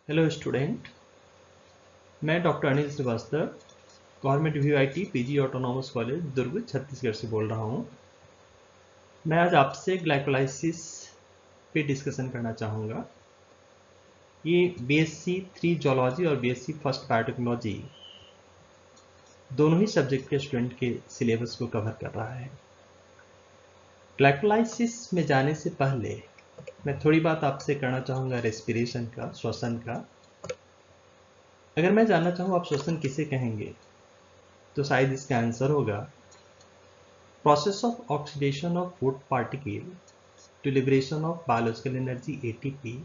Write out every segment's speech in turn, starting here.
Hello student, मैं doctor Anil Srivastava government VIT PG autonomous college Durg Chhattisgarh से बोल रहा हूँ। मैं आज आपसे ग्लाइकोलाइसिस पे डिस्कशन करना चाहूँगा। ये बीएससी 3 जूलॉजी और बीएससी फर्स्ट बायोटेक्नोलॉजी दोनों ही सब्जेक्ट के स्टूडेंट के सिलेबस को कवर कर रहा है। ग्लाइकोलाइसिस में जाने से पहले मैं थोड़ी बात आपसे करना चाहूँगा रेस्पिरेशन का, श्वसन का। अगर मैं जानना चाहूँ आप श्वसन किसे कहेंगे तो शायद इसका आंसर होगा process of oxidation of food particle to liberation of biological energy ATP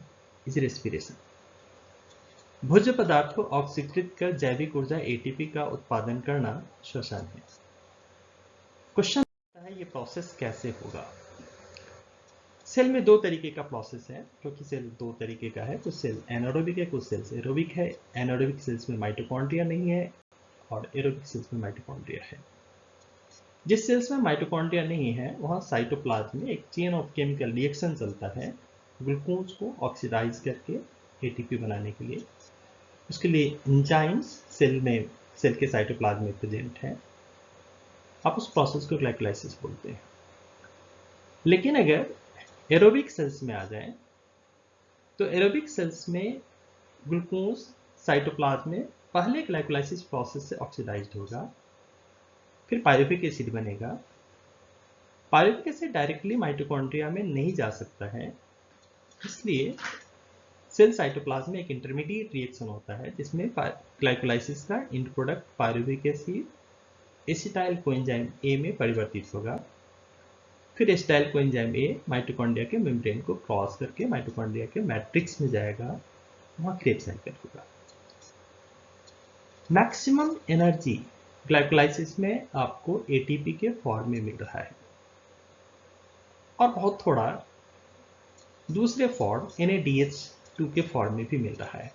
is respiration. भोज्य पदार्थ को ऑक्सीकृत कर जैविक ऊर्जा एटीपी का उत्पादन करना श्वसन है। क्वेश्चन है ये प्रोसेस कैसे होगा। सेल में दो तरीके का प्रोसेस है, क्योंकि सेल दो तरीके का है। कुछ सेल एनारोबिक है, कुछ सेल्स एरोबिक है। एनारोबिक सेल्स में माइटोकॉन्ड्रिया नहीं है और एरोबिक सेल्स में माइटोकॉन्ड्रिया है। जिस सेल्स में माइटोकॉन्ड्रिया नहीं है वहाँ साइटोप्लाज्म में एक चेन ऑफ केमिकल रिएक्शन चलता है ग्लूकोज को ऑक्सीडाइज करके एटीपी बनाने के लिए। उसके लिए एंजाइम्स सेल के साइटोप्लाज्म में प्रेजेंट है। आप उस प्रोसेस को ग्लाइकोलाइसिस बोलते हैं। लेकिन अगर एरोबिक सेल्स में आ जाएं तो एरोबिक सेल्स में ग्लूकोज साइटोप्लाज्म में पहले ग्लाइकोलाइसिस प्रोसेस से ऑक्सीडाइज्ड होगा, फिर पायरुविक एसिड बनेगा। पायरुविक एसिड डायरेक्टली माइटोकॉन्ड्रिया में नहीं जा सकता है, इसलिए सेल साइटोप्लाज्म में एक इंटरमीडिएट रिएक्शन होता है जिसमें ग्लाइकोलाइसिस का and product pyruvic acid acetyl coenzyme A में परिवर्तित होगा। फिर एसिटाइल कोएंजाइम ए माइटोकॉन्ड्रिया के मेम्ब्रेन को क्रॉस करके माइटोकॉन्ड्रिया के मैट्रिक्स में जाएगा, वहां क्रेब साइकिल होगा। मैक्सिमम एनर्जी ग्लाइकोलाइसिस में आपको एटीपी के फॉर्म में मिल रहा है और बहुत थोड़ा दूसरे फॉर्म NADH2 के फॉर्म में भी मिल रहा है।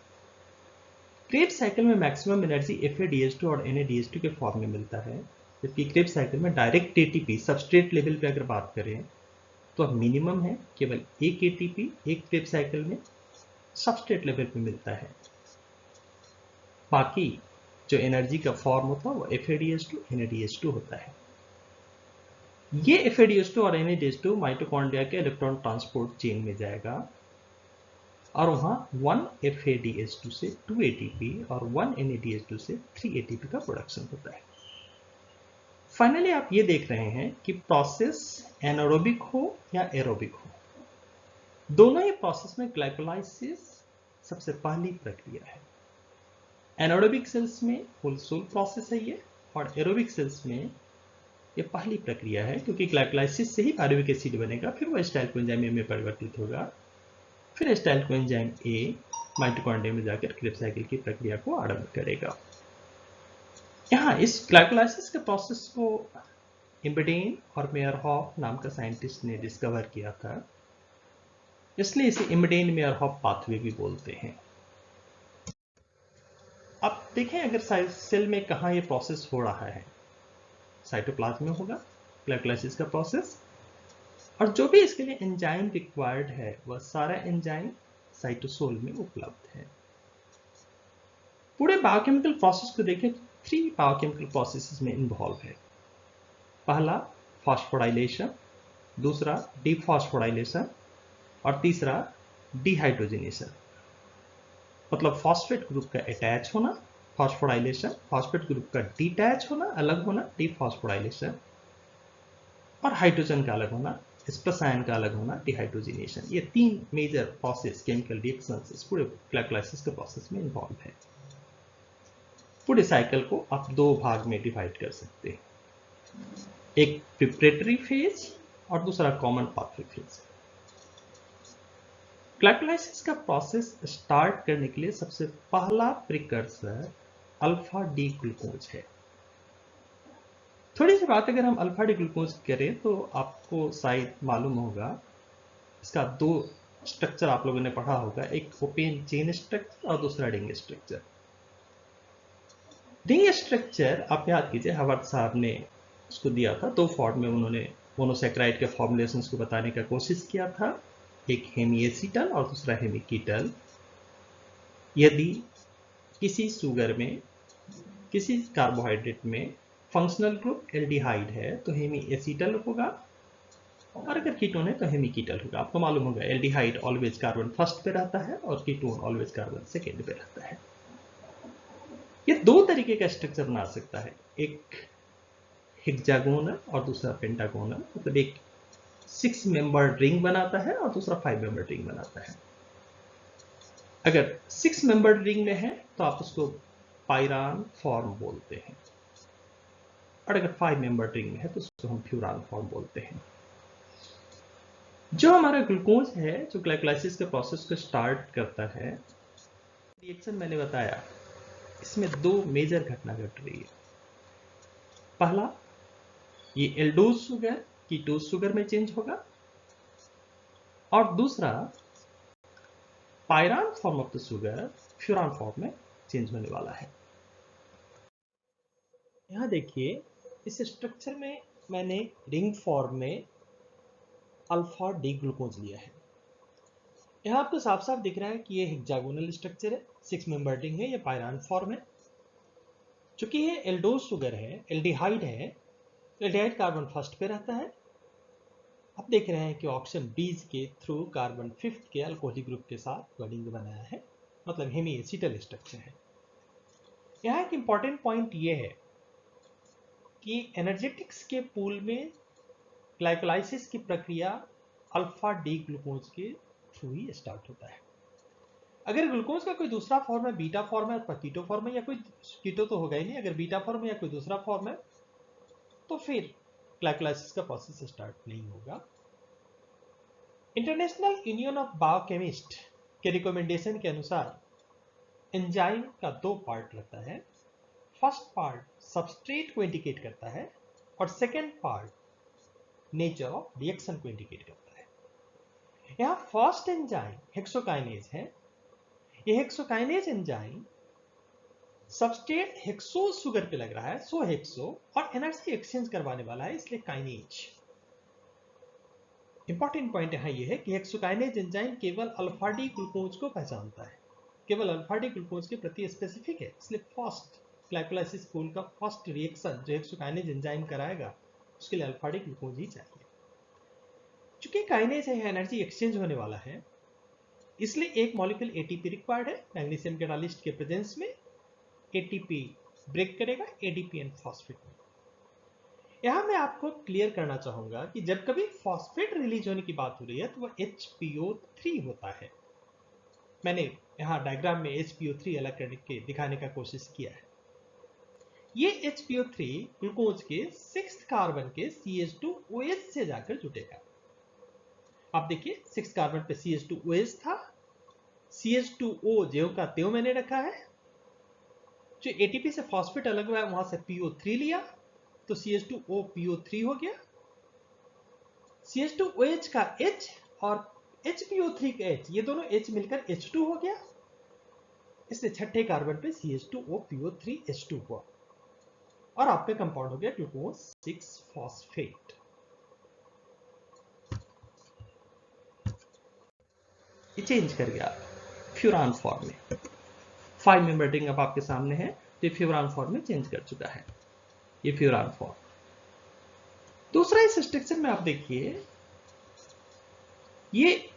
क्रेब साइकिल में मैक्सिमम एनर्जी FADH2 और NADH2 के फॉर्म में मिलता है, जबकि क्रेब साइकिल में डायरेक्ट एटीपी सबस्ट्रेट लेवल पे अगर बात करें तो मिनिमम है केवल एक एटीपी एक क्रेब साइकिल में सबस्ट्रेट लेवल पे मिलता है। बाकी जो एनर्जी का फॉर्म होता है वो FADH2 NADH2 होता है। ये FADH2 और NADH2 माइटोकॉन्ड्रिया के इलेक्ट्रॉन ट्रांसपोर्ट चेन में जाएगा और वहां 1 FADH2 से 2 ATP और 1 NADH2 से 3 ATP का प्रोडक्शन होता है। फाइनली आप ये देख रहे हैं कि प्रोसेस एनारोबिक हो या एरोबिक हो, दोनों ही प्रोसेस में ग्लाइकोलाइसिस सबसे पहली प्रक्रिया है। एनारोबिक सेल्स में फुल सोल प्रोसेस है ये, और एरोबिक सेल्स में ये पहली प्रक्रिया है, क्योंकि ग्लाइकोलाइसिस से ही पायरुविक एसिड बनेगा, फिर वो एसिटाइल कोएंजाइम ए में परिवर्तित होगा, फिर एसिटाइल कोएंजाइम ए माइटोकॉन्ड्रिया में जाकर क्रेब साइकिल की प्रक्रिया को आरंभ करेगा। यहाँ इस ग्लाइकोलाइसिस के प्रोसेस को इम्बेडेन और मेयरहॉफ नाम का साइंटिस्ट ने डिस्कवर किया था, इसलिए इसे इम्बेडेन मेयरहॉफ पाथवे भी बोलते हैं। अब देखें अगर सेल में कहाँ ये प्रोसेस हो रहा है, साइटोप्लाज्म में होगा ग्लाइकोलाइसिस का प्रोसेस, और जो भी इसके लिए एंजाइम रिक्वायर्ड है वह सारा एंजाइम साइटोसोल में उपलब्ध है। पूरे बायोकेमिकल प्रोसेस को देखें, 3 बायोकेमिकल प्रोसेसेस में इन्वॉल्व है। पहला फॉस्फोराइलेशन, दूसरा डीफॉस्फोराइलेशन और तीसरा डिहाइड्रोजनेशन। मतलब फॉस्फेट ग्रुप का अटैच होना फॉस्फोराइलेशन, फॉस्फेट ग्रुप का डिटैच होना अलग होना डीफॉस्फोराइलेशन, और हाइड्रोजन का अलग होना स्प्लस आयन का अलग होना डिहाइड्रोजनेशन। ये 3 मेजर प्रोसेस केमिकल रिएक्शंस इस पूरे ग्लाइकोलाइसिस के प्रोसेस में इन्वॉल्व है। पूरे साइकिल को आप 2 भाग में डिवाइड कर सकते हैं, एक प्रिपरेटरी फेज और दूसरा कॉमन पाथवे फेज। ग्लाइकोलाइसिस का प्रोसेस स्टार्ट करने के लिए सबसे पहला प्रिकर्सर अल्फा डी ग्लूकोज है। थोड़ी सी बात अगर हम अल्फा डी ग्लूकोज करें तो आपको शायद मालूम होगा, इसका 2 स्ट्रक्चर आप लोगों ने पढ़ा होगा, एक ओपेन चेन स्ट्रक्चर और दूसरा रिंग स्ट्रक्चर। रिंग स्ट्रक्चर आप याद कीजिए हवर्ड साहब ने उसको दिया था, 2 फॉर्म में उन्होंने मोनोसैकेराइड के फॉर्मुलेशंस को बताने का कोशिश किया था, एक हेमी एसिटल और दूसरा हेमी कीटल। यदि किसी शुगर में, किसी कार्बोहाइड्रेट में फंक्शनल ग्रुप एल्डिहाइड है तो हेमी एसिटल होगा, और अगर कीटोन है तो हेमी कीटल होगा। आपको मालूम होगा एल्डिहाइड ऑलवेज कार्बन फर्स्ट पे रहता है और कीटोन ऑलवेज कार्बन सेकेंड पे रहता है। ये दो तरीके का स्ट्रक्चर बना सकता है, एक हेक्सागोनल और दूसरा पेंटागोनल, मतलब एक 6 मेंबर्ड रिंग बनाता है और दूसरा 5 मेंबर्ड रिंग बनाता है। अगर 6 मेंबर्ड रिंग में है तो आप उसको पाइरान फॉर्म बोलते हैं, और अगर 5 मेंबर्ड रिंग में है तो उसको हम फ्यूरान फॉर्म बोलते हैं। जो हमारा ग्लूकोज है, जो ग्लाइकोलाइसिस के प्रोसेस को स्टार्ट करता है, रिएक्शन मैंने बताया, इसमें दो मेजर घटना घट रही है। पहला, ये एल्डोज शुगर कीटोज शुगर में चेंज होगा, और दूसरा pyran form of the sugar furan form में चेंज होने वाला है। यहां देखिए, इस स्ट्रक्चर में मैंने रिंग फॉर्म में अल्फा डी ग्लूकोज लिया है। यहां आपको साफ साफ दिख रहा है कि ये हेक्सागोनल स्ट्रक्चर है, 6 मेंबर रिंग है, ये पायरान फॉर्म है। चूंकि ये एल्डोज शुगर है, एल्डिहाइड है, तो एल्डिहाइड कार्बन फर्स्ट पे रहता है। आप देख रहे हैं कि ऑक्सीजन बीज के थ्रू कार्बन फिफ्थ के अल्कोहलिक ग्रुप के साथ बॉन्डिंग बनाया है, मतलब हेमी एसिटल स्ट्रक्चर है। यहाँ एक इंपॉर्टेंट पॉइंट ये है कि एनर्जेटिक्स के पूल में ग्लाइकोलाइसिस की प्रक्रिया अल्फा डी ग्लूकोज के थ्रू ही स्टार्ट होता है। अगर ग्लूकोज का कोई दूसरा फॉर्म है, बीटा फॉर्म है अथवा कीटो फॉर्म है, या कोई कीटो तो होगा ही नहीं, अगर बीटा फॉर्म है या कोई दूसरा फॉर्म है, तो फिर ग्लाइकोलाइसिस का प्रोसेस स्टार्ट नहीं होगा। इंटरनेशनल यूनियन ऑफ बायोकेमिस्ट के रिकमेंडेशन के अनुसार एंजाइम का दो पार्ट रहता है। फर्स्ट पार्ट सबस्ट्रेट को इंडिकेट करता है और second part nature of reaction को इंडिकेट करता है। यहां फर्स्ट एंजाइम हेक्सोकाइनेज है। यह hexokinase enzyme substrate hexose sugar पे लग रहा है, सो हेक्सो, और एनर्जी एक्सचेंज करवाने वाला है, इसलिए काइनेज। इंपॉर्टेंट पॉइंट यहां यह है कि हेक्सोकाइनेज एंजाइम केवल अल्फा डी ग्लूकोज को पहचानता है, केवल अल्फा डी ग्लूकोज के प्रति स्पेसिफिक है, इसलिए फर्स्ट ग्लाइकोलाइसिस पूल का फर्स्ट रिएक्शन जो हेक्सोकाइनेज एंजाइम कराएगा उसके लिए अल्फा डी ग्लूकोज ही चाहिए। चूंकि काइनेज है, एनर्जी एक्सचेंज होने वाला है, इसलिए एक मॉलिक्यूल एटीपी रिक्वायर्ड है। मैग्नीशियम कैटालिस्ट के प्रेजेंस में एटीपी ब्रेक करेगा एडीपी एंड फॉस्फेट में। यहां मैं आपको क्लियर करना चाहूंगा कि जब कभी फॉस्फेट रिलीज होने की बात हो रही है तो वह HPO3 होता है। मैंने यहां डायग्राम में HPO3 अलग करने के दिखाने का कोशिश किया है। ये HPO3 ग्लूकोज के 6th कार्बन के CH2OH से जाकर जुटेगा। आप देखिए 6 कार्बन पे CH2OH था, CH2O ज्यों का त्यों मैंने रखा है। जो एटीपी से फॉस्फेट अलग हुआ है वहां से PO3 लिया तो CH2O PO3 हो गया। CH2OH का H और HPO3 का H, ये दोनों H मिलकर H2 हो गया। इससे छठे कार्बन पे CH2O PO3 H2 हुआ और आपका कंपाउंड हो गया ग्लूकोज 6 फॉस्फेट। ये चेंज कर गया फ्यूरान फॉर्म में। 5 मेंबर रिंग अब आपके सामने है, तो ये फ्यूरान फॉर्म में चेंज कर चुका है, ये फ्यूरान फॉर्म। दूसरा इस स्ट्रक्चर में आप देखिए, ये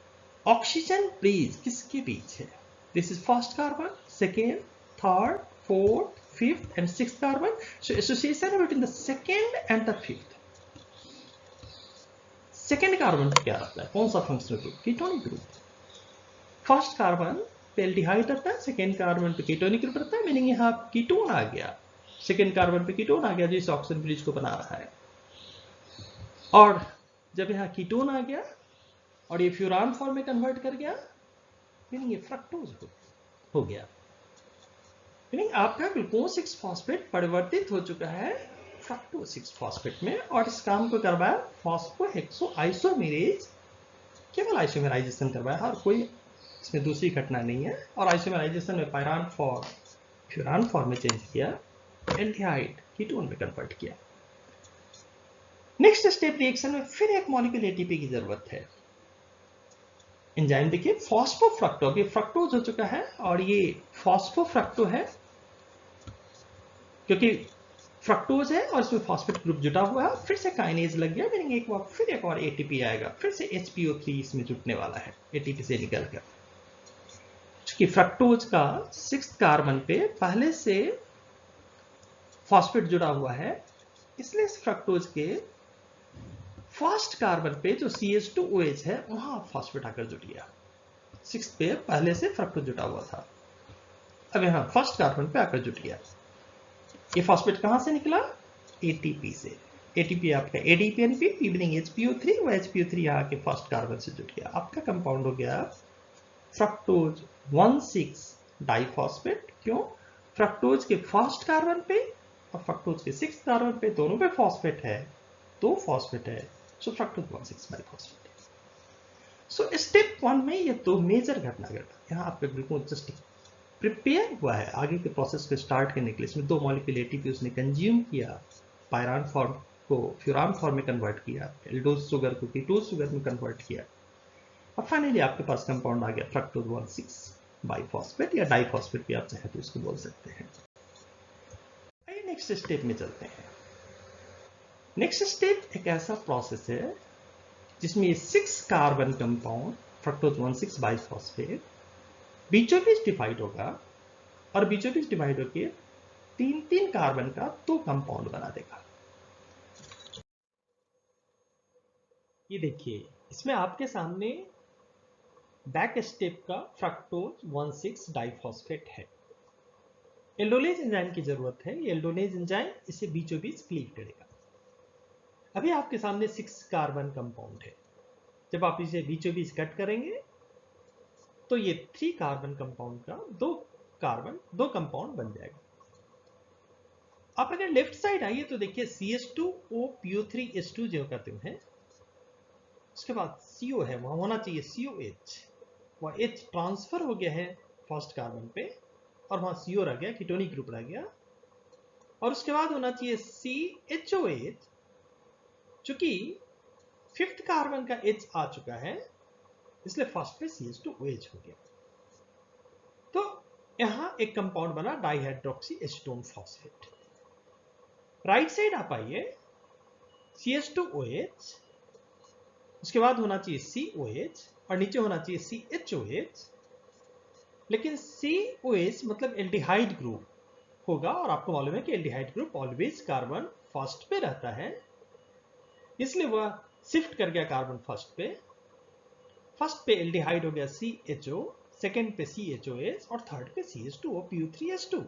ऑक्सीजन ब्रिज किसके बीच है? This is first carbon, second, third, fourth, fifth and sixth carbon. So association between the second and the fifth. Second carbon पे क्या रहता है? कौन सा functional group? Ketonic group. First carbon पे एल्डिहाइड रहता है, सेकेंड कार्बन पे कीटोनिक ग्रुप रहता है, मीनिंग यहां कीटोन आ गया, सेकेंड कार्बन पे कीटोन आ गया जो इस ऑक्सीजन ब्रिज को बना रहा है। और जब यहां कीटोन आ गया और ये फ्यूरान फॉर्म में कन्वर्ट कर गया, मीनिंग ये फ्रक्टोज हो गया। मीनिंग आपका ग्लूकोज 6 फॉस्फेट परिवर्तित हो चुका है फ्रक्टोज 6 फॉस्फेट में, और इस काम को करवाया फॉस्फोहेक्सो आइसोमेरेज, केवल आइसोमेराइजेशन करवाया और कोई इसमें दूसरी घटना नहीं है। और आइसोमेराइजेशन में पायरान फॉर्म फ्यूरान फॉर्म में चेंज किया, एल्डिहाइड कीटोन में कन्वर्ट किया। नेक्स्ट स्टेप रिएक्शन में फिर एक मॉलिक्यूल एटीपी की जरूरत है। एंजाइम देखिए फॉस्फोफ्रक्टो, अभी फ्रक्टोज हो चुका है और ये फॉस्फोफ्रक्टो है, क्योंकि फ्रक्टोज है और इसमें फॉस्फेट ग्रुप जुटा हुआ है, फिर से काइनेज लग गया, मीनिंग एक बार फिर एक और एटीपी आएगा, फिर से HPO3 इसमें जुटने वाला है एटीपी से निकलकर। कि फ्रक्टोज का 6th कार्बन पे पहले से फॉस्फेट जुड़ा हुआ है, इसलिए इस फ्रक्टोज के फर्स्ट कार्बन पे जो CH2OH है वहां फॉस्फेट आकर जुट गया। 6th पे पहले से फ्रक्टोज जुटा हुआ था, अब यहां फर्स्ट कार्बन पे आकर जुट गया। ये फॉस्फेट कहां से निकला? ATP से। ATP आपका ADP मीनिंग HPO3, वो HPO3 यहाँ के फर्स्ट कार्बन से जुट गया, आपका कंपाउंड हो गया फ्रक्टोज 1,6 डाइफॉस्फेट। क्यों? फ्रक्टोज के फर्स्ट कार्बन पे और फ्रक्टोज के 6th कार्बन पे दोनों पे फॉस्फेट है, दो फॉस्फेट है, सो फ्रक्टोज 1,6 डाइफॉस्फेट। सो स्टेप 1 में ये दो मेजर घटना घटा। यहाँ आपका ग्लूकोज जस्ट प्रिपेयर हुआ है आगे के प्रोसेस को स्टार्ट करने के लिए। इसमें 2 मॉलिक्यूल एटीपी उसने कंज्यूम किया, पायरान फॉर्म को फ्यूरान फॉर्म में कन्वर्ट किया, एल्डोज शुगर को कीटोज शुगर में कन्वर्ट किया, और फाइनली आपके पास कंपाउंड आ गया फ्रक्टोज 1,6 बाइफॉस्फेट या डाइफॉस्फेट भी आप चाहे तो इसको बोल सकते हैं। आइए नेक्स्ट स्टेप में चलते हैं। नेक्स्ट स्टेप एक ऐसा प्रोसेस है जिसमें 6 कार्बन कंपाउंड फ्रक्टोज 1,6 बाइफॉस्फेट बीचों बीच डिवाइड होगा और बीचों बीच डिवाइड होकर 3-3 कार्बन का 2 कंपाउंड बना देगा। ये देखिए, इसमें आपके सामने बैक स्टेप का फ्रक्टोज 1,6 डाइफॉस्फेट है। एल्डोलेज एंजाइम की जरूरत है, ये एल्डोलेज एंजाइम इसे बीचों बीच क्लीव करेगा। अभी आपके सामने 6 कार्बन कंपाउंड है, जब आप इसे बीचों बीच कट करेंगे तो ये 3 कार्बन कंपाउंड का 2 कंपाउंड बन जाएगा। आप अगर लेफ्ट साइड आइए तो देखिए CH2OPO3H2 जो करते हैं, उसके बाद CO है, वहां होना चाहिए COH, वह H ट्रांसफर हो गया है फर्स्ट कार्बन पे और वहां CO रह गया, कीटोनिक ग्रुप रह गया, और उसके बाद होना चाहिए CHOH, चूंकि 5th कार्बन का H आ चुका है इसलिए फर्स्ट पे CH2OH हो गया। तो यहां एक कंपाउंड बना dihydroxy acetone phosphate. Right side आप आइए, CH2OH, उसके बाद होना चाहिए COH और नीचे होना चाहिए CHOH, लेकिन COH मतलब एल्डिहाइड ग्रुप होगा और आपको मालूम है कि aldehyde group always carbon first पे रहता है, इसलिए वह शिफ्ट कर गया कार्बन फर्स्ट पे एल्डिहाइड हो गया CHO, सेकेंड पे CHOH और थर्ड पे CH2OPO3H2,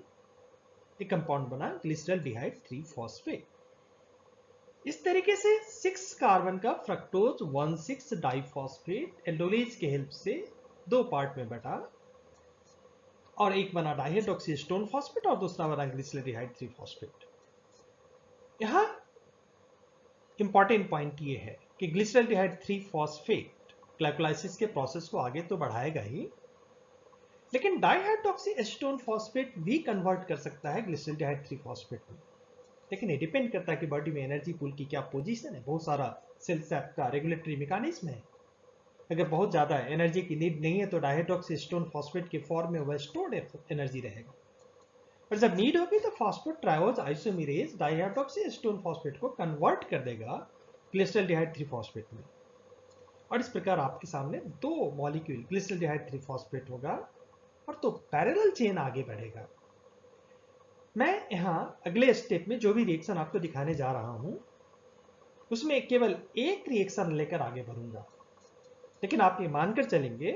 एक कंपाउंड बना ग्लिसरॉल्डिहाइड 3 फॉस्फेट। इस तरीके से 6 कार्बन का फ्रक्टोज 1,6 डाइफॉस्फेट एल्डोलेज के हेल्प से 2 पार्ट में बटा और एक बना डाइहाइड्रोक्सी एसीटोन फॉस्फेट और दूसरा बना ग्लिसरॉल्डिहाइड 3 फॉस्फेट। यहां इंपॉर्टेंट पॉइंट ये है कि ग्लिसरॉल्डिहाइड 3 फॉस्फेट ग्लाइकोलाइसिस के प्रोसेस को आगे तो बढ़ाएगा ही, लेकिन डाइहाइड्रोक्सी एसीटोन फॉस्फेट भी कन्वर्ट कर सकता है ग्लिसरॉल्डिहाइड 3 फॉस्फेट में। लेकिन ये डिपेंड करता है कि बॉडी में एनर्जी पूल की क्या पोजीशन है। बहुत सारा सेल सैप का रेगुलेटरी मैकेनिज्म है, अगर बहुत ज्यादा एनर्जी की नीड नहीं है तो डाइहाइड्रोक्सी एसीटोन फॉस्फेट के फॉर्म में वह स्टोर्ड एनर्जी रहेगा, पर जब नीड होगी तो फॉस्फोट्राइओज आइसोमेरेज डाइहाइड्रोक्सी एसीटोन फॉस्फेट को कन्वर्ट कर देगा ग्लिसरॉल्डिहाइड 3 फॉस्फेट में, और इस प्रकार आपके सामने 2 मॉलिक्यूल ग्लिसरॉल्डिहाइड 3 फॉस्फेट होगा और तो पैरेलल चेन आगे बढ़ेगा। मैं यहां अगले स्टेप में जो भी रिएक्शन आपको दिखाने जा रहा हूं उसमें केवल एक रिएक्शन लेकर आगे बढ़ूंगा, लेकिन आप ये मानकर चलेंगे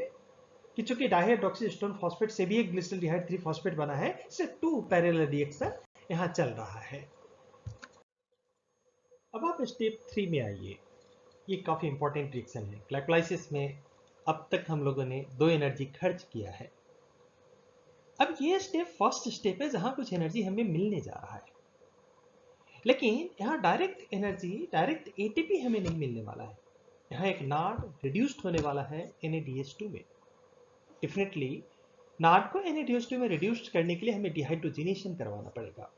कि चूंकि डाइहाइड्रोक्सी एसीटोन फॉस्फेट से भी एक ग्लिसरॉल्डिहाइड 3 फॉस्फेट बना है, इससे 2 पैरेलल रिएक्शन यहां चल रहा है। अब आप स्टेप 3 में आइए। ये काफी इंपॉर्टेंट रिएक्शन है ग्लाइकोलाइसिस में। अब तक हम लोगों ने 2 एनर्जी खर्च किया है, अब ये स्टेप फर्स्ट स्टेप है जहां कुछ एनर्जी हमें मिलने जा रहा है, लेकिन यहाँ डायरेक्ट एनर्जी, डायरेक्ट एटीपी हमें नहीं मिलने वाला है। यहाँ एक नाड रिड्यूस्ड होने वाला है NADH2 में। डेफिनेटली नाड को NADH2 में रिड्यूस्ड करने के लिए हमें डिहाइड्रोजिनेशन करवाना पड़ेगा,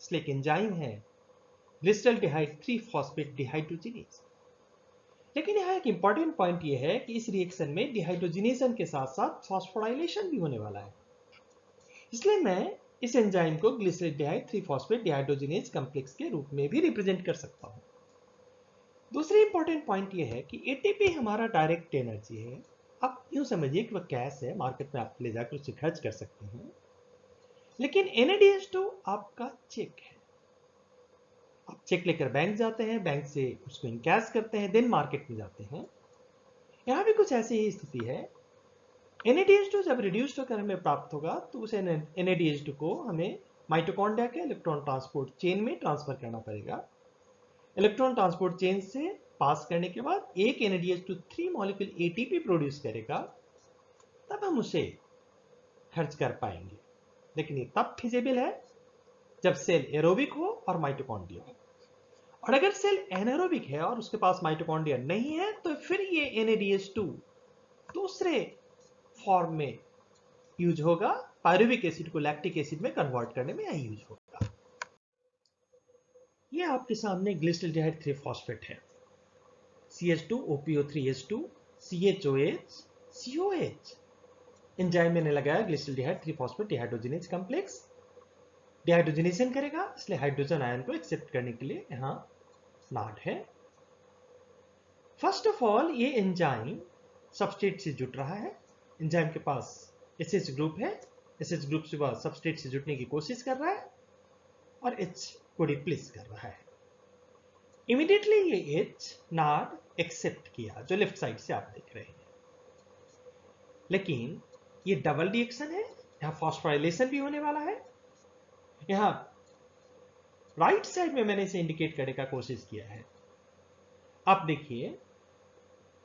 इसलिए एक एंजाइम है ग्लिसरॉल्डिहाइड 3 फॉस्फेट डिहाइड्रोजिनेज। लेकिन यहाँ एक इंपॉर्टेंट पॉइंट ये है कि इस रिएक्शन में डिहाइड्रोजिनेशन के साथ साथ फॉस्फोराइलेशन भी होने वाला है। इसलिए मैं इस एंजाइम को ग्लिसरॉल्डिहाइड 3-फॉस्फेट डिहाइड्रोजिनेज कॉम्प्लेक्स के रूप में भी रिप्रेजेंट कर सकता हूँ। दूसरी इंपॉर्टेंट पॉइंट ये है कि एटीपी हमारा डायरेक्ट एनर्जी है। आप यूं समझिए कि वह कैश है, मार्केट में आप ले जाकर उसे खर्च कर सकते हैं, लेकिन NADH2 आपका चेक है। आप चेक लेकर बैंक जाते हैं, बैंक से उसको इनकैश करते हैं, देन मार्केट में जाते हैं। यहाँ भी कुछ ऐसी ही स्थिति है। NADH2 जब रिड्यूस्ड होकर हमें प्राप्त होगा तो उस NADH2 को हमें माइटोकॉन्ड्रिया के इलेक्ट्रॉन ट्रांसपोर्ट चेन में ट्रांसफर करना पड़ेगा। इलेक्ट्रॉन ट्रांसपोर्ट चेन से पास करने के बाद एक NADH2 3 मॉलिक्यूल ATP प्रोड्यूस करेगा, तब हम उसे खर्च कर पाएंगे। लेकिन ये तब फिजिबल है जब सेल एरोबिक हो और माइटोकॉन्ड्रिया हो। और अगर सेल एनारोबिक है और उसके पास माइटोकॉन्ड्रिया नहीं है तो फिर ये NADH2 दूसरे फॉर्म में यूज होगा, पायरुविक एसिड को लैक्टिक एसिड में कन्वर्ट करने में यही यूज होगा। ये आपके सामने ग्लिसरॉल्डिहाइड 3-फॉस्फेट है, CH2OPO3H2 CHOH COH। एंजाइम मैंने लगाया ग्लिसरॉल्डिहाइड 3-फॉस्फेट डिहाइड्रोजिनेज कॉम्प्लेक्स, डिहाइड्रोजिनेशन करेगा, इसलिए हाइड्रोजन आयन को एक्सेप्ट करने के लिए यहां NAD है। फर्स्ट ऑफ ऑल ये एंजाइम सबस्ट्रेट से जुट रहा है। एंजाइम के पास SH ग्रुप है, SH ग्रुप से वह सबस्ट्रेट से जुटने की कोशिश कर रहा है और H को रिप्लेस कर रहा है। इमीडिएटली ये H NAD एक्सेप्ट किया, जो लेफ्ट साइड से आप देख रहे हैं। लेकिन ये डबल रिएक्शन है, यहां फॉस्फोराइलेशन भी होने वाला है। यहां राइट साइड में मैंने इसे इंडिकेट करने का कोशिश किया है। आप देखिए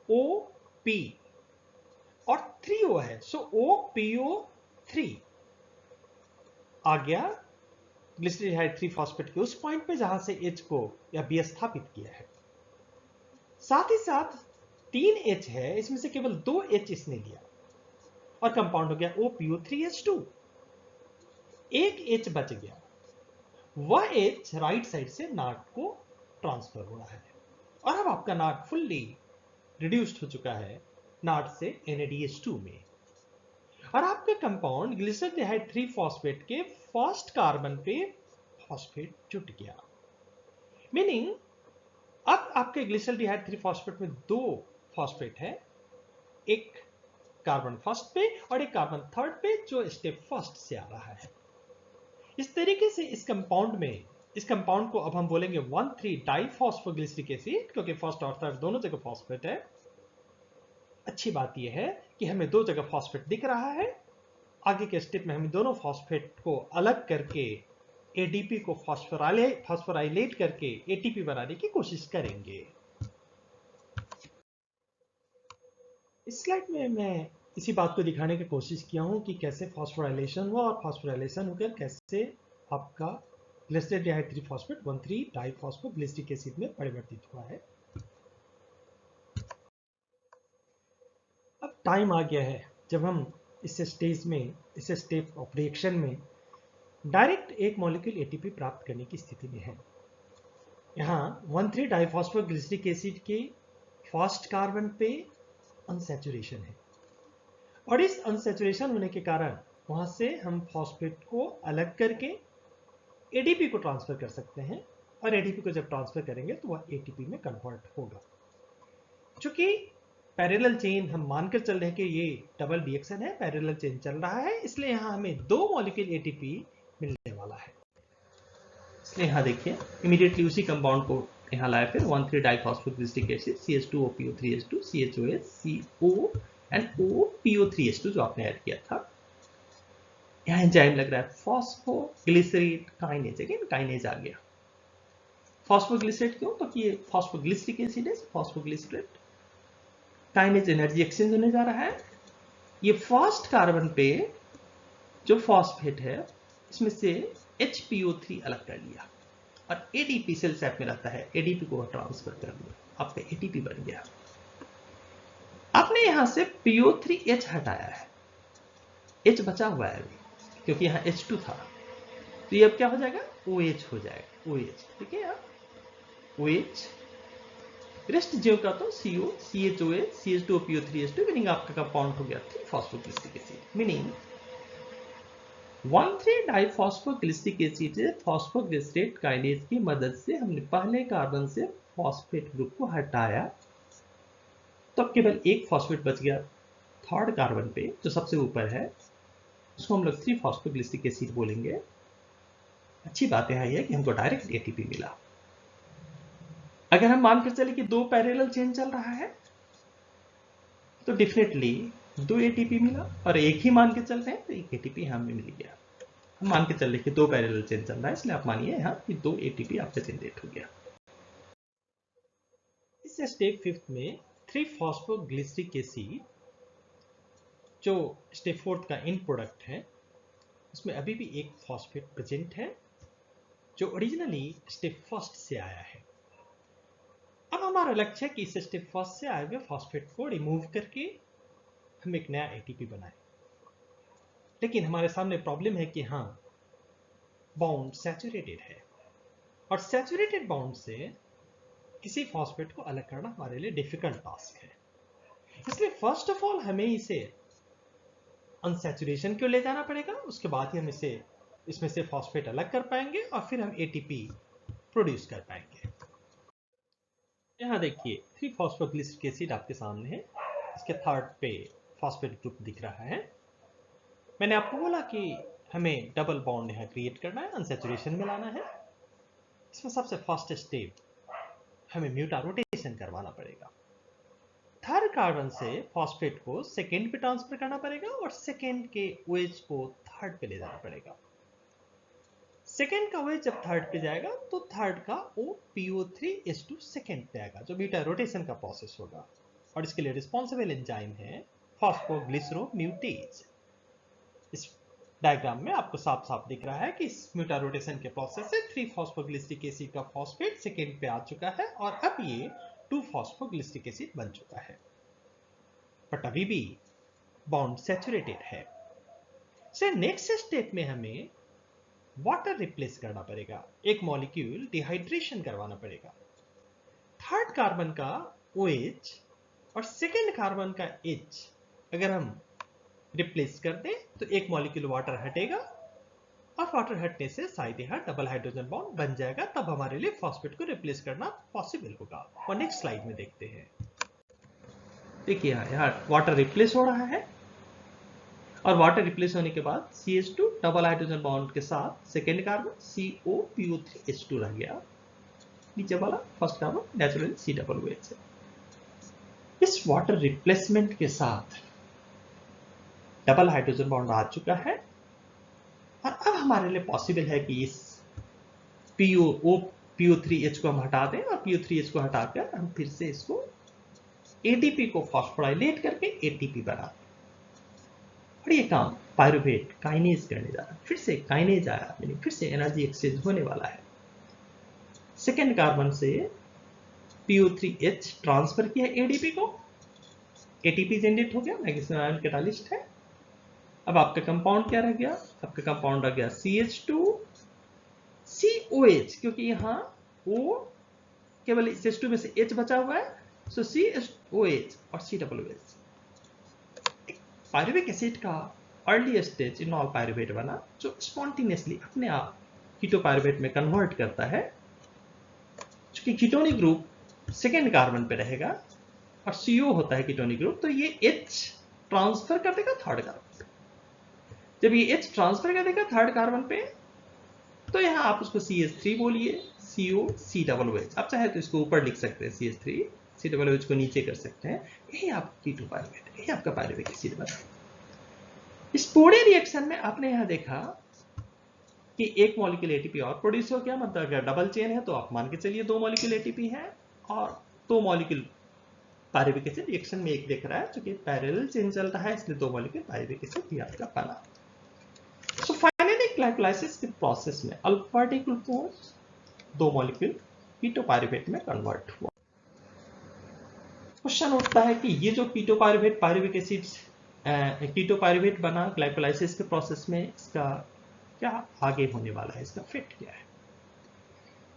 OP और 3O है, सो OPO3 आ गया ग्लिसरॉल्डिहाइड 3-फॉस्फेट के उस पॉइंट पे जहां से H को या विस्थापित किया है। साथ ही साथ 3 H है, इसमें से केवल 2 H इसने लिया और कंपाउंड हो गया OPO3H2। एक H बच गया, वह H राइट साइड से NAD को ट्रांसफर हो रहा है और अब आपका NAD फुल्ली रिड्यूस्ड हो चुका है NAD से NADH2 में। और आपका कंपाउंड ग्लिसरॉल्डिहाइड 3-फॉस्फेट के फर्स्ट कार्बन पे फॉस्फेट जुट गया, मीनिंग अब आपके ग्लिसरॉल्डिहाइड 3-फॉस्फेट में 2 फॉस्फेट है, एक कार्बन फर्स्ट पे और एक कार्बन थर्ड पे, जो स्टेप फर्स्ट से आ रहा है। इस तरीके से इस कंपाउंड को अब हम बोलेंगे 1,3-डाइफॉस्फोग्लिसरिक एसिड, क्योंकि फर्स्ट और थर्ड दोनों जगह फॉस्फेट है। अच्छी बात यह है कि हमें 2 जगह फॉस्फेट दिख रहा है। आगे के स्टेप में हम दोनों फॉस्फेट को अलग करके ADP को फॉस्फोराइलेट करके ATP बनाने की कोशिश करेंगे। इस स्लाइड में मैं इसी बात को दिखाने की कोशिश किया हूं कि कैसे फॉस्फोराइलेशन हुआ और फॉस्फोराइलेशन होकर कैसे आपका ग्लिसरॉल्डिहाइड 3-फॉस्फेट 1,3-डाइफॉस्फोग्लिसरिक एसिड में परिवर्तित हुआ है। अब टाइम आ गया है जब हम इस स्टेप ऑफ रिएक्शन में डायरेक्ट एक मॉलिक्यूल ATP प्राप्त करने की स्थिति में है। यहाँ 1,3-डाइफॉस्फोग्लिसरिक एसिड के फर्स्ट कार्बन पे अनसैचुरेशन है और इस अनसैचुरेशन होने के कारण वहां से हम फॉस्फेट को अलग करके ADP को ट्रांसफर कर सकते हैं और ADP को जब ट्रांसफर करेंगे तो वह ATP में कन्वर्ट होगा। चूंकि पैरेलल चेन हम मानकर चल रहे हैं कि ये डबल रिएक्शन है, पैरेलल चेन चल रहा है, इसलिए यहां हमें 2 मॉलिक्यूल ATP मिलने वाला है। इसलिए यहां देखिए इमीडिएटली उसी कंपाउंड को यहां लाया, फिर 1,3-डाइफॉस्फोग्लिसरिक acid CH2OPO3H2 CHOH CO and OPO3H2 जो आपने ऐड किया था। यहां एंजाइम लग रहा है फॉस्फोग्लिसरेट काइनेज, अगेन काइनेज आ गया। फॉस्फोग्लिसरेट क्यों? क्योंकि ये फॉस्फोग्लिसरिक एसिड है, फॉस्फोग्लिसरेट काइनेज एनर्जी एक्सचेंज होने जा रहा है। ये फर्स्ट कार्बन पे जो फॉस्फेट है इसमें से HPO3 अलग कर लिया और ADP सेल सैप में रहता है, ADP को ट्रांसफर कर दिया, आपका ATP बन गया। आपने यहां से PO3H हटाया है, H बचा हुआ है अभी क्योंकि यहां H2 था, तो ये अब क्या हो जाएगा? OH हो जाएगा, OH। ठीक है यार, OH रेस्ट जीव का तो CO, CHOA, CH2O, PO3H2 meaning आपका कंपाउंड हो गया 3-फॉस्फोग्लिसरिक एसिड। मीनिंग 1,3-डाइफॉस्फोग्लिसरिक एसिड से फॉस्फोग्लिसरेट काइनेज की मदद से हमने पहले कार्बन से फॉस्फेट ग्रुप को हटाया, तो अब केवल एक फॉस्फेट बच गया थर्ड कार्बन पे जो सबसे ऊपर है, उसको हम लोग 3-फॉस्फोग्लिसरिक एसिड बोलेंगे। अच्छी बात यह है कि हमको डायरेक्ट ATP मिला। अगर हम मानकर चले कि 2 पैरेलल चेन चल रहा है तो डेफिनेटली 2 ATP मिला, और एक ही मान के चल रहे हैं तो 1 ATP हमें मिल गया। हम मान के चल रहे कि 2 पैरेलल चेन चल रहा है, इसलिए आप मानिए यहाँ कि 2 ATP आपका जनरेट हो गया। इस स्टेप 5 में 3-फॉस्फोग्लिसरिक एसिड जो स्टेप 4 का इन प्रोडक्ट है, उसमें अभी भी एक फॉस्फेट प्रेजेंट है जो ओरिजिनली स्टेप 1 से आया है। अब हमारा लक्ष्य है कि इस स्टेप 1 से आए हुए फॉस्फेट को रिमूव करके हम एक नया ATP बनाएं। लेकिन हमारे सामने प्रॉब्लम है कि हाँ, बॉन्ड सैचुरेटेड है, और सैचुरेटेड बॉन्ड से किसी फॉस्फेट को अलग करना हमारे लिए डिफिकल्ट टास्क है। इसलिए फर्स्ट ऑफ ऑल हमें इसे अनसैचुरेशन क्यों ले जाना पड़ेगा, उसके बाद ही हम इसमें से फॉस्फेट अलग कर पाएंगे और फिर हम ATP प्रोड्यूस कर पाएंगे। यहाँ देखिए 3-फॉस्फोग्लिसरिक एसिड आपके सामने है, इसके थर्ड पे फॉस्फेट ग्रुप दिख रहा है। मैंने आपको बोला कि हमें डबल बॉन्ड यहाँ क्रिएट करना है, अनसैचुरेशन में लाना है। इसमें सबसे फर्स्ट स्टेप हमें म्यूटा रोटेशन करवाना पड़ेगा। थर्ड कार्बन से फॉस्फेट को सेकेंड पे ट्रांसफर करना पड़ेगा और सेकेंड के OH को थर्ड पे ले जाना पड़ेगा। सेकेंड का OH जब थर्ड पे जाएगा तो थर्ड का PO3H2 सेकेंड पे आएगा, जो म्यूटा रोटेशन का प्रोसेस होगा, और इसके लिए रिस्पॉन्सिबल एंजाइम है फॉस्फोग्लिसरोम्यूटेज। इस डायग्राम में आपको साफ साफ दिख रहा है कि इस म्यूटा रोटेशन के प्रोसेस से 3-फॉस्फोग्लिसरिक एसिड का फॉस्फेट सेकेंड पे आ चुका है और अब ये 2-फॉस्फोग्लिसरिक एसिड बन चुका है, बट अभी भी बॉन्ड सैचुरेटेड है। से नेक्स्ट स्टेप में हमें वाटर रिप्लेस करना पड़ेगा, एक मॉलिक्यूल डिहाइड्रेशन करवाना पड़ेगा। थर्ड कार्बन का OH और सेकेंड कार्बन का H अगर हम रिप्लेस कर दें तो एक मॉलिक्यूल वाटर हटेगा, और वाटर हटने से शायद यहाँ डबल हाइड्रोजन बॉन्ड बन जाएगा, तब हमारे लिए फॉस्फेट को रिप्लेस करना पॉसिबल होगा। और नेक्स्ट स्लाइड में देखते हैं। देखिए यहाँ वाटर रिप्लेस हो रहा है, और वाटर रिप्लेस होने के बाद CH2 डबल हाइड्रोजन बॉन्ड के साथ सेकेंड कार्बन COPO3H2 रह गया, नीचे वाला फर्स्ट कार्बन नेचुरल COOH है। इस वाटर रिप्लेसमेंट के साथ डबल हाइड्रोजन बॉन्ड आ चुका है, और अब हमारे लिए पॉसिबल है कि इस PO3H को हम हटा दें, और PO3H को हटाकर हम फिर से इसको ATP को फॉस्फोराइलेट करके ATP बना दें। और ये काम पायरुवेट काइनेज करने जा रहा है। फिर से काइनेज आया, यानी फिर से एनर्जी एक्सचेंज होने वाला है। सेकेंड कार्बन से PO3H ट्रांसफर किया ADP को, ATP जनरेट हो गया, मैग्नीशियम आयन कैटालिस्ट है। अब आपका कंपाउंड क्या रह गया? आपका कंपाउंड रह गया CH2 COH, क्योंकि यहाँ O केवल इस H2 में से H बचा हुआ है, सो COH और COOH। पायरुविक एसिड का अर्ली स्टेज इनॉल पायरुवेट बना, जो स्पॉन्टेनियसली अपने आप कीटोपायरुवेट में कन्वर्ट करता है। चूंकि कीटोनिक ग्रुप सेकेंड कार्बन पे रहेगा और CO होता है कीटोनिक ग्रुप, तो ये H ट्रांसफर कर देगा थर्ड कार्बन पे। जब ये H ट्रांसफर कर देगा थर्ड कार्बन पे, तो यहाँ आप उसको CH3 बोलिए, CO COOH। आप चाहे तो इसको ऊपर लिख सकते हैं, CH3 COOH को नीचे कर सकते हैं। यही आपका कीटोपायरुवेट, यही आपका पायरुविक एसिड बना। इस पूरे रिएक्शन में आपने यहाँ देखा कि एक मॉलिक्यूल ATP और प्रोड्यूस हो गया, मतलब अगर डबल चेन है तो आप मान के चलिए 2 मॉलिक्यूल ATP है, और 2 मॉलिक्यूल पायरुविक एसिड रिएक्शन में एक दिख रहा है, क्योंकि पैरेलल चेन चल रहा है, इसलिए 2 मॉलिक्यूल पायरुविक एसिड भी आपका बना। सो फाइनली ग्लाइकोलाइसिस के प्रोसेस में अल्फा ग्लूकोज 2 मॉलिक्यूल कीटोपायरुवेट में कन्वर्ट हुआ। क्वेश्चन उठता है कि ये जो कीटोपायरुवेट पायरुविक एसिड कीटोपायरुवेट बना ग्लाइकोलाइसिस के प्रोसेस में, इसका क्या आगे होने वाला है, इसका फिट क्या है?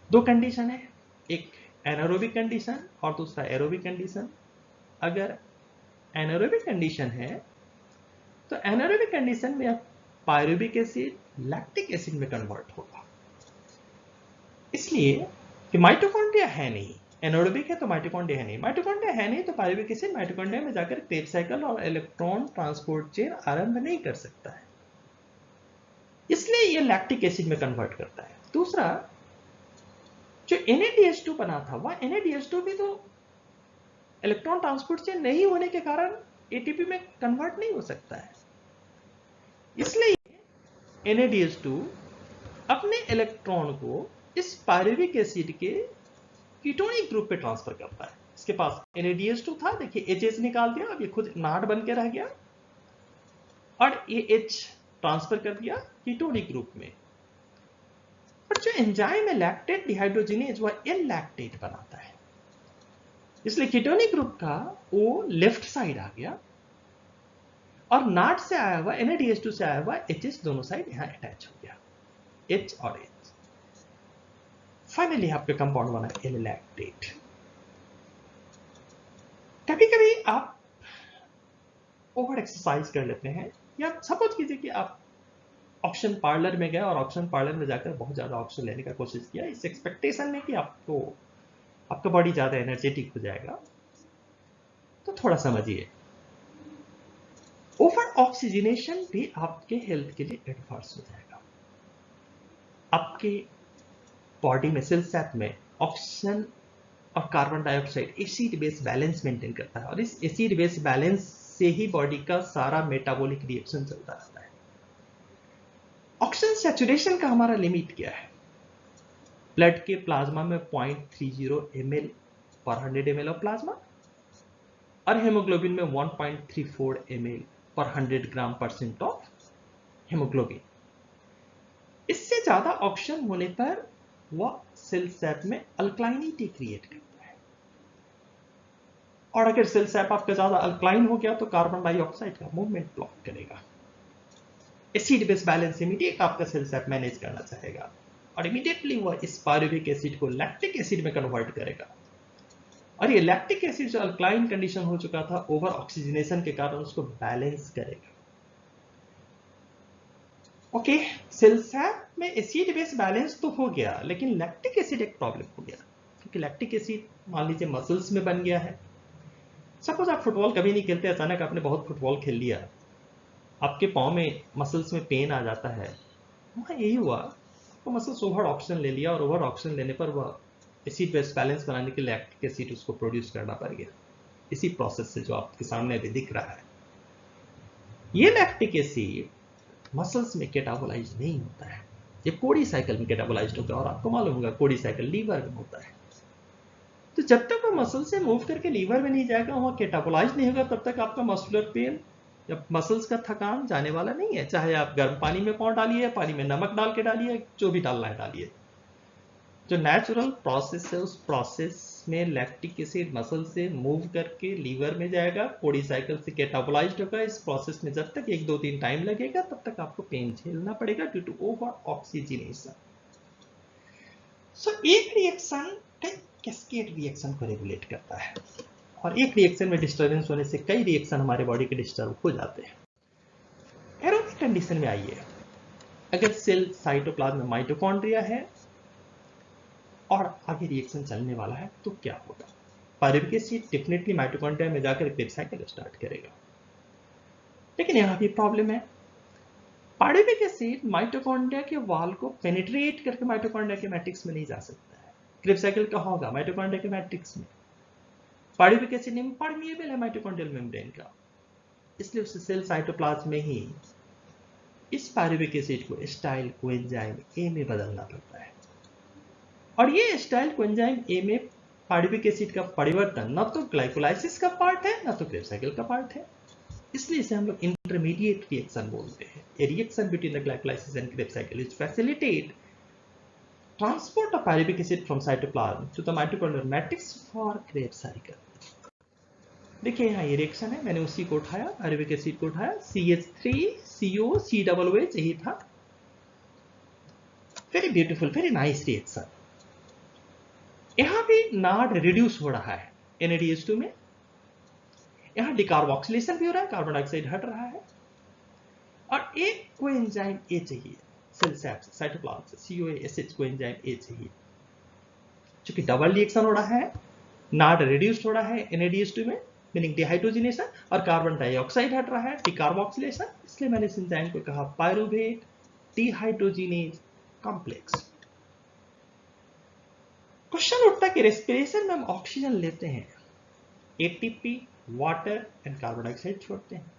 2 कंडीशन है, एक एनारोबिक कंडीशन और दूसरा एरोबिक कंडीशन। अगर एनारोबिक कंडीशन है तो एनारोबिक कंडीशन में पायरुविक एसिड लैक्टिक एसिड में कन्वर्ट होगा, इसलिए कि माइटोकॉन्ड्रिया है नहीं। एनारोबिक है तो माइटोकॉन्ड्रिया है नहीं, माइटोकॉन्ड्रिया है नहीं तो पायरुविक एसिड माइटोकॉन्ड्रिया में जाकर क्रेब्स साइकिल और इलेक्ट्रॉन ट्रांसपोर्ट चेन आरंभ नहीं कर सकता है, इसलिए ये लैक्टिक एसिड में कन्वर्ट करता है। दूसरा, जो NADH2 बना था वह NADH2 भी तो इलेक्ट्रॉन ट्रांसपोर्ट चेन नहीं होने के कारण ATP में कन्वर्ट नहीं हो सकता है, इसलिए NADH2 अपने इलेक्ट्रॉन को इस पायरुविक एसिड के कीटोनिक ग्रुप पे ट्रांसफर करता है। इसके पास NADH2 था, देखिए H निकाल दिया, अब ये खुद नाट बन के रह गया और ये H ट्रांसफर कर दिया कीटोनिक ग्रुप में। पर जो एंजाइम है लैक्टेट डिहाइड्रोजिनेज वह L-लैक्टेट बनाता है, इसलिए कीटोनिक ग्रुप का O लेफ्ट साइड आ गया और नाट से आया हुआ NADH2 से आया हुआ H दोनों साइड यहां अटैच हो गया, H और H। फाइनली आपका कंपाउंड बना L-लैक्टेट। कभी कभी आप ओवर एक्सरसाइज कर लेते हैं, या सपोज कीजिए कि आप ऑक्शन पार्लर में गए और ऑक्शन पार्लर में जाकर बहुत ज्यादा ऑक्शन लेने का कोशिश किया इस एक्सपेक्टेशन में कि आपका बॉडी ज्यादा एनर्जेटिक हो जाएगा। तो थोड़ा समझिए, ओवर ऑक्सीजनेशन भी आपके हेल्थ के लिए एडवर्स हो जाएगा। आपके बॉडी में सेल सैप में ऑक्सीजन और carbon dioxide acid base balance maintain करता है और इस एसिड बेस बैलेंस से ही बॉडी का सारा मेटाबॉलिक रिएक्शन चलता रहता है। ऑक्सीजन सैचुरेशन का हमारा लिमिट क्या है? ब्लड के प्लाज्मा में 0.30 ml पर 100 ml ऑफ प्लाज्मा और हेमोग्लोबिन में 1.34 ml पर 100 ग्राम % ऑफ हेमोग्लोबिन। इससे ज्यादा ऑक्सीजन होने पर वह सेल सैप में अल्कलाइनिटी क्रिएट करता है और अगर सेल सैप आपका ज्यादा अल्कलाइन हो गया तो कार्बन डाइऑक्साइड का मूवमेंट ब्लॉक करेगा। एसिड बेस बैलेंस इमीडिएट आपका सेल सैप मैनेज करना चाहेगा और इमीडिएटली वह इस पायरुविक एसिड को लैक्टिक एसिड में कन्वर्ट करेगा और ये लैक्टिक एसिड जो अल्कलाइन कंडीशन हो चुका था ओवर ऑक्सीजनेशन के कारण उसको बैलेंस करेगा। ओके, सेल सैप में एसिड बेस बैलेंस तो हो गया, लेकिन लैक्टिक एसिड एक प्रॉब्लम हो गया, क्योंकि लैक्टिक एसिड मान लीजिए मसल्स में बन गया है। सपोज आप फुटबॉल कभी नहीं खेलते, अचानक आपने बहुत फुटबॉल खेल लिया, आपके पाँव में मसल्स में पेन आ जाता है, वहाँ यही हुआ, आपको मसल्स ओवर ऑक्सीजन ले लिया और ओवर ऑक्सीजन लेने पर वह एसिड बेस बैलेंस बनाने के लिए लैक्टिक एसिड उसको प्रोड्यूस करना पड़ गया, इसी प्रोसेस से जो आपके सामने अभी दिख रहा है। ये लैक्टिक एसिड मसल्स में कैटाबोलाइज नहीं होता है, ये कोडी साइकिल में कैटाबोलाइज होगा और आपको मालूम होगा कोडी साइकिल लीवर में होता है। तो जब तक वो मसल से मूव करके लीवर में नहीं जाएगा, वहां कैटाबोलाइज नहीं होगा, तब तक आपका मस्कुलर पेन या मसल्स का थकान जाने वाला नहीं है। चाहे आप गर्म पानी में पाँव डालिए, पानी में नमक डाल के डालिए, जो भी डालना है डालिए। जो नेचुरल प्रोसेस है उस प्रोसेस में लैक्टिक एसिड मसल से मूव करके लीवर में जाएगा, कोडी साइकिल से कैटाबोलाइज्ड होगा। इस प्रोसेस में जब तक 1-2-3 टाइम लगेगा तब तक आपको पेन झेलना पड़ेगा ड्यू टू ओवर ऑक्सीजनेशन। सो एक रिएक्शन कैस्केड रिएक्शन को रेगुलेट करता है और एक रिएक्शन में डिस्टर्बेंस होने से कई रिएक्शन हमारे बॉडी के डिस्टर्ब हो जाते हैं। एरोबिक कंडीशन में आइए, अगर सेल साइटोप्लाज्म में माइटोकॉन्ड्रिया है और आगे रिएक्शन चलने वाला है तो क्या होगा? पायरुविक एसिड डेफिनेटली माइटोकॉन्ड्रिया में जाकर क्रेब्स साइकिल स्टार्ट करेगा, लेकिन यहां भी प्रॉब्लम है। पायरुविक एसिड माइटोकॉन्ड्रिया के वॉल को पेनिट्रेट करके माइटोकॉन्ड्रिया के मैट्रिक्स में नहीं जा सकता है। क्रेब्स साइकिल कहां होगा? माइटोकॉन्ड्रिया के मैट्रिक्स में। पायरुविक एसिड इम्परमिएबल है माइटोकॉन्ड्रियल मेम्ब्रेन का, इसलिए उसे सेल साइटोप्लाज्म में ही इस पायरुविक एसिड को एस्टाइल कोएंजाइम ए में बदलना पड़ता है और ये एस्टाइल कोएंजाइम ए में पायरुविक एसिड का परिवर्तन न तो ग्लाइकोलाइसिस का पार्ट है न तो क्रेब्स साइकिल का पार्ट है, इसलिए इसे हम लोग इंटरमीडिएट रिएक्शन बोलते हैं। A reaction between the glycolysis and Krebs cycle is facilitate transport of pyruvic acid from cytoplasm to the mitochondrial matrix for Krebs cycle. देखिए यहाँ ये रिएक्शन है, मैंने उसी को उठाया, पायरुविक एसिड को उठाया, CH3COCOOH यही था। Very beautiful, very nice reaction. यहां भी नाड रिड्यूस हो रहा है NADH2 में, यहां डिकार्बोक्सिलेशन भी हो रहा है, कार्बन डाइऑक्साइड हट रहा है, और एक कोएंजाइम ए चाहिए सेल साइटोप्लाज्म से, CoASH कोएंजाइम ए चाहिए। चूंकि डबल रिएक्शन हो रहा है, नाड रिड्यूस्ड हो रहा है NADH2 में, मीनिंग डिहाइड्रोजिनेशन, और कार्बन डाइऑक्साइड हट रहा है, डिकार्बोक्सिलेशन, इसलिए मैंने इस एंजाइम को कहा पायरुवेट डिहाइड्रोजिनेज कॉम्प्लेक्स। क्वेश्चन उठता है कि रेस्पिरेशन में हम ऑक्सीजन लेते हैं, ATP, water and carbon dioxide छोड़ते हैं।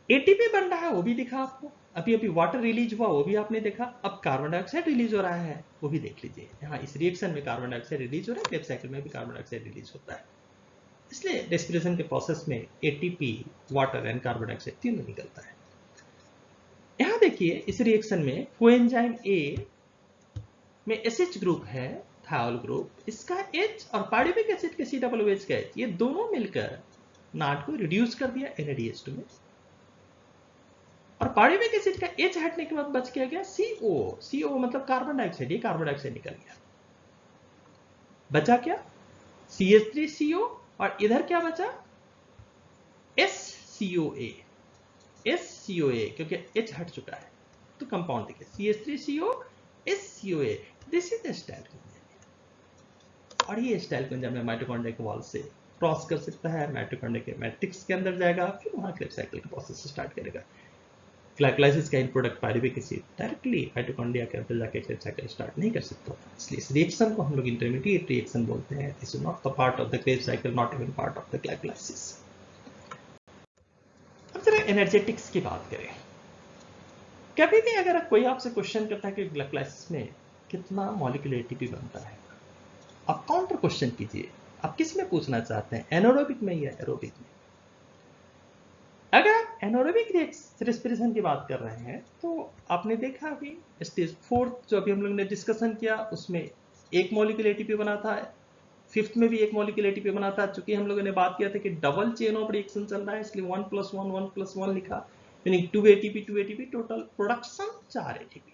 ATP बन रहा है वो भी दिखा आपको, अभी अभी वाटर रिलीज हुआ वो भी आपने देखा, अब कार्बन डाइऑक्साइड रिलीज हो रहा है वो भी देख लीजिए। यहाँ इस रिएक्शन में कार्बन डाइऑक्साइड रिलीज हो रहा है, क्रेब्स साइकिल में भी कार्बन डाइऑक्साइड रिलीज होता है, इसलिए रेस्पिरेशन के प्रोसेस में ATP, water and carbon dioxide तीनों निकलता है। यहाँ देखिए इस रिएक्शन में कोएंजाइम A में SH ग्रुप है, थायोल ग्रुप, इसका H और पायरुविक एसिड के COOH का H, ये दोनों मिलकर नाड को रिड्यूस कर दिया NADH2 में, और पायरुविक एसिड का H हटने के बाद बच गया CO मतलब कार्बन डाइऑक्साइड, ये कार्बन डाइऑक्साइड निकल गया, बचा क्या CH3CO, और इधर क्या बचा SCOA, क्योंकि H हट चुका है, तो कंपाउंड देखिए CH3CO SCOA, this is the style coenzyme, और ये स्टाइल कोएंजाइम माइटोकॉन्ड्रिया के वॉल से क्रॉस कर सकता है, माइटोकॉन्ड्रिया के मैट्रिक्स के अंदर जाएगा, फिर वहां क्रेब्स साइकिल का प्रोसेस स्टार्ट करेगा। ग्लाइकोलाइसिस का end product pyruvic acid directly mitochondria के अंदर जाके क्रेब्स साइकिल स्टार्ट नहीं कर सकता, इसलिए इस रिएक्शन को हम लोग इंटरमीडिएट रिएक्शन बोलते हैं। This is not the part of the Krebs cycle, not even part of the glycolysis. अब जरा एनर्जेटिक्स की बात करें। कभी भी अगर कोई आपसे क्वेश्चन करता है कि ग्लाइकोलाइसिस में कितना मॉलिक्यूलर एटीपी बनता है, आप काउंटर क्वेश्चन कीजिए, आप किस में पूछना चाहते हैं, एनारोबिक में या एरोबिक में। अगर आप एनारोबिक रेस्पिरेशन की बात कर रहे हैं तो आपने देखा अभी स्टेज 4 जो अभी हम लोग ने डिस्कशन किया, उसमें एक मॉलिक्यूलर एटीपी बना था, 5th में भी एक मॉलिक्यूलर एटीपी बना था। चूंकि हम लोगों ने बात किया था कि डबल चेन ऑफ रिएक्शन चल रहा है, इसलिए 1 + 1 1 + 1 लिखा, meaning 2 ATP, total production 4 ATP।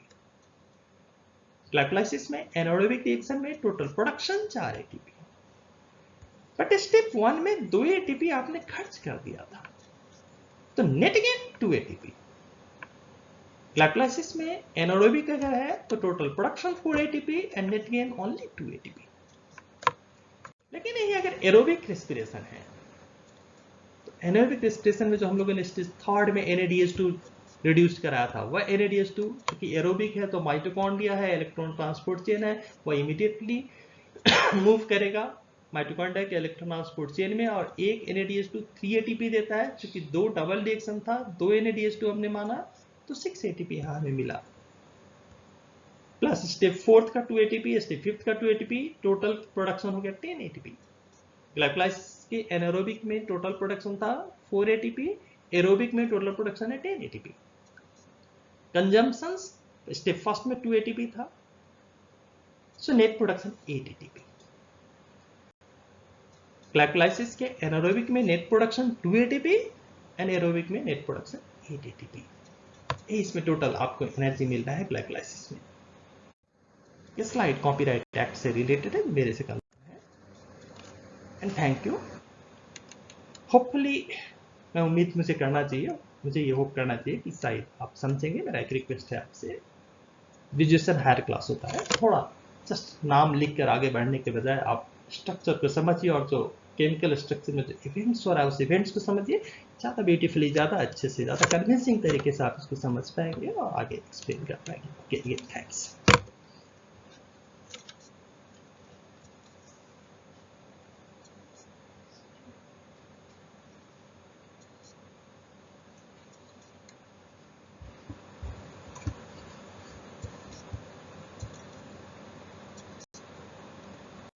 Glycolysis में एनारोबिक रिएक्शन में total production 4 ATP, but step 1 में 2 ATP आपने खर्च कर दिया था, तो नेट गेन 2 ATP। ग्लाइकोलाइसिस में एनारोबिक अगर है तो total production 4 ATP and net gain only 2 ATP। लेकिन यही अगर एरोबिक रेस्पिरेशन है, तो एनारोबिक रेस्पिरेशन में जो हम लोगों ने स्टेज 3 में NADH2 रिड्यूस कराया था, वह NADH2 क्योंकि एरोबिक है तो माइटोकॉन्ड्रिया है, इलेक्ट्रॉन ट्रांसपोर्ट चेन है, वह इमीडिएटली मूव करेगा माइटोकॉन्ड्रिया के इलेक्ट्रॉन ट्रांसपोर्ट चेन में, और एक NADH2 3 ATP देता है। क्योंकि 2 डबल रिएक्शन था, 2 NADH2 हमने माना, तो 6 ATP यहां हमें मिला, प्लस स्टेप 4th का 2 ATP, स्टेप 5th का 2 ATP, टोटल प्रोडक्शन हो गया 10 ATP। ग्लाइकोलाइसिस के एनारोबिक में टोटल प्रोडक्शन था 4 ATP, एरोबिक में टोटल प्रोडक्शन है 10 ATP। कंजम्पशन स्टेप 1st में 2 ATP था, so net production 8 ATP। Glycolysis के एनारोबिक में net production 2 ATP and aerobic में नेट प्रोडक्शन 8 ATP। इसमें टोटल आपको एनर्जी मिल रहा है ग्लाइकोलाइसिस में। ये स्लाइड कॉपीराइट एक्ट से रिलेटेड है, मेरे से करना है, एंड थैंक यू। होपफुली मैं उम्मीद मुझे करना चाहिए, मुझे ये होप करना चाहिए कि शायद आप समझेंगे। मेरा एक रिक्वेस्ट है आपसे, ग्रेजुएशन हायर क्लास होता है, थोड़ा जस्ट नाम लिख कर आगे बढ़ने के बजाय आप स्ट्रक्चर को समझिए, और जो केमिकल स्ट्रक्चर में जो इवेंट्स हो रहा है उस इवेंट्स को समझिए, ज़्यादा ब्यूटीफुली, ज़्यादा अच्छे से, ज़्यादा कन्विंसिंग तरीके से आप इसको समझ पाएंगे और आगे एक्सप्लेन कर पाएंगे। Okay, thanks.